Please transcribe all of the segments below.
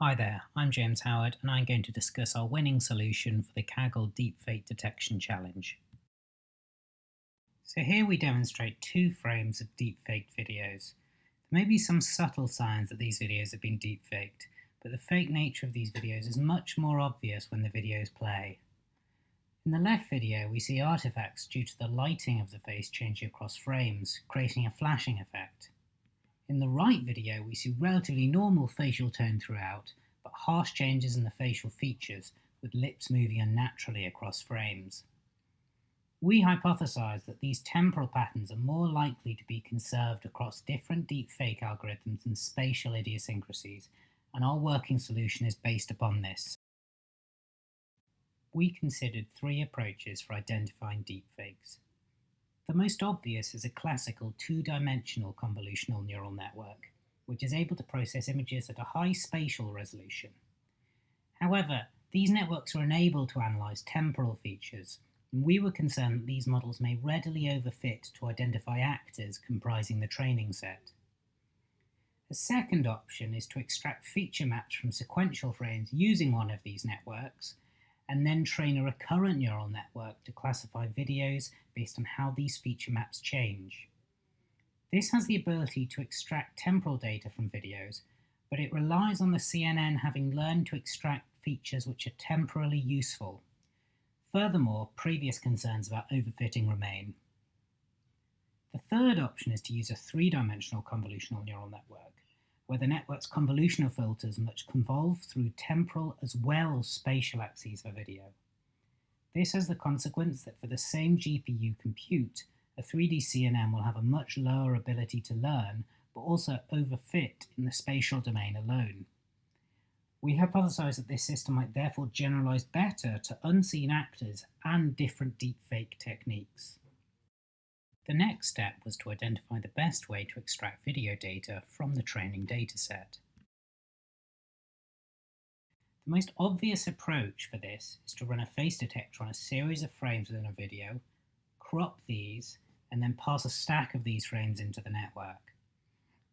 Hi there, I'm James Howard and I'm going to discuss our winning solution for the Kaggle Deepfake Detection Challenge. So here we demonstrate two frames of deepfaked videos. There may be some subtle signs that these videos have been deepfaked, but the fake nature of these videos is much more obvious when the videos play. In the left video we see artifacts due to the lighting of the face changing across frames, creating a flashing effect. In the right video we see relatively normal facial tone throughout, but harsh changes in the facial features, with lips moving unnaturally across frames. We hypothesize that these temporal patterns are more likely to be conserved across different deepfake algorithms and spatial idiosyncrasies, and our working solution is based upon this. We considered three approaches for identifying deepfakes. The most obvious is a classical two-dimensional convolutional neural network, which is able to process images at a high spatial resolution. However, these networks are unable to analyze temporal features, and we were concerned that these models may readily overfit to identify actors comprising the training set. A second option is to extract feature maps from sequential frames using one of these networks, and then train a recurrent neural network to classify videos based on how these feature maps change. This has the ability to extract temporal data from videos, but it relies on the CNN having learned to extract features which are temporally useful. Furthermore, previous concerns about overfitting remain. The third option is to use a three-dimensional convolutional neural network, where the network's convolutional filters must convolve through temporal as well as spatial axes for video. This has the consequence that for the same GPU compute, a 3D CNN will have a much lower ability to learn, but also overfit in the spatial domain alone. We hypothesize that this system might therefore generalize better to unseen actors and different deepfake techniques. The next step was to identify the best way to extract video data from the training dataset. The most obvious approach for this is to run a face detector on a series of frames within a video, crop these, and then pass a stack of these frames into the network.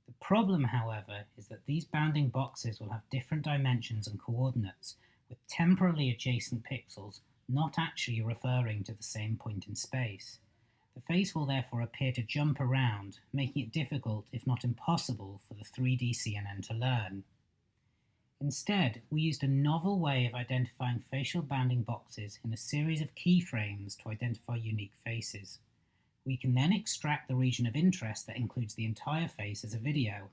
The problem, however, is that these bounding boxes will have different dimensions and coordinates, with temporally adjacent pixels not actually referring to the same point in space. The face will therefore appear to jump around, making it difficult, if not impossible, for the 3D CNN to learn. Instead, we used a novel way of identifying facial bounding boxes in a series of keyframes to identify unique faces. We can then extract the region of interest that includes the entire face as a video.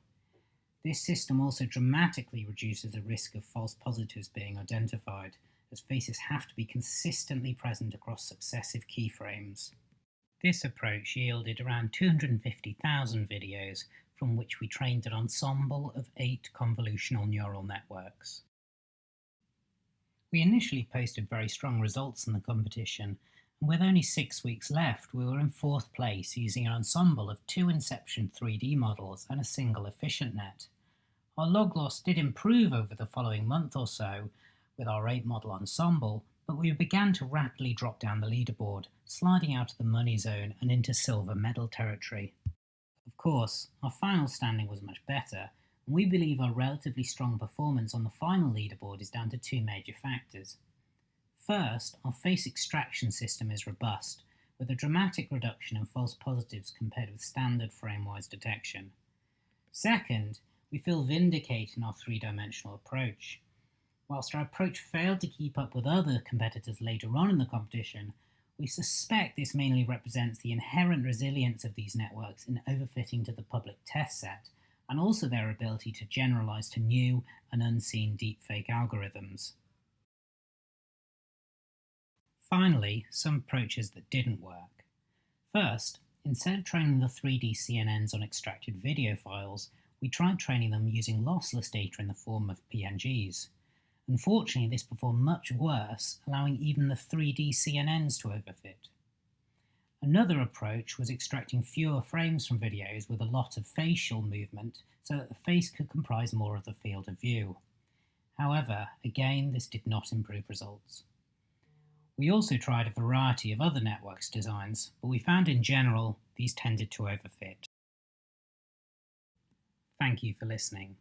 This system also dramatically reduces the risk of false positives being identified, as faces have to be consistently present across successive keyframes. This approach yielded around 250,000 videos, from which we trained an ensemble of 8 convolutional neural networks. We initially posted very strong results in the competition, and with only 6 weeks left, we were in 4th place using an ensemble of 2 Inception 3D models and a single efficient net. Our log loss did improve over the following month or so with our 8-model ensemble, but we began to rapidly drop down the leaderboard, sliding out of the money zone and into silver medal territory. Of course, our final standing was much better, and we believe our relatively strong performance on the final leaderboard is down to 2 major factors. First, our face extraction system is robust, with a dramatic reduction in false positives compared with standard frame-wise detection. Second, we feel vindicated in our three-dimensional approach. Whilst our approach failed to keep up with other competitors later on in the competition, we suspect this mainly represents the inherent resilience of these networks in overfitting to the public test set, and also their ability to generalize to new and unseen deepfake algorithms. Finally, some approaches that didn't work. First, instead of training the 3D CNNs on extracted video files, we tried training them using lossless data in the form of PNGs. Unfortunately, this performed much worse, allowing even the 3D CNNs to overfit. Another approach was extracting fewer frames from videos with a lot of facial movement so that the face could comprise more of the field of view. However, again, this did not improve results. We also tried a variety of other networks designs, but we found in general these tended to overfit. Thank you for listening.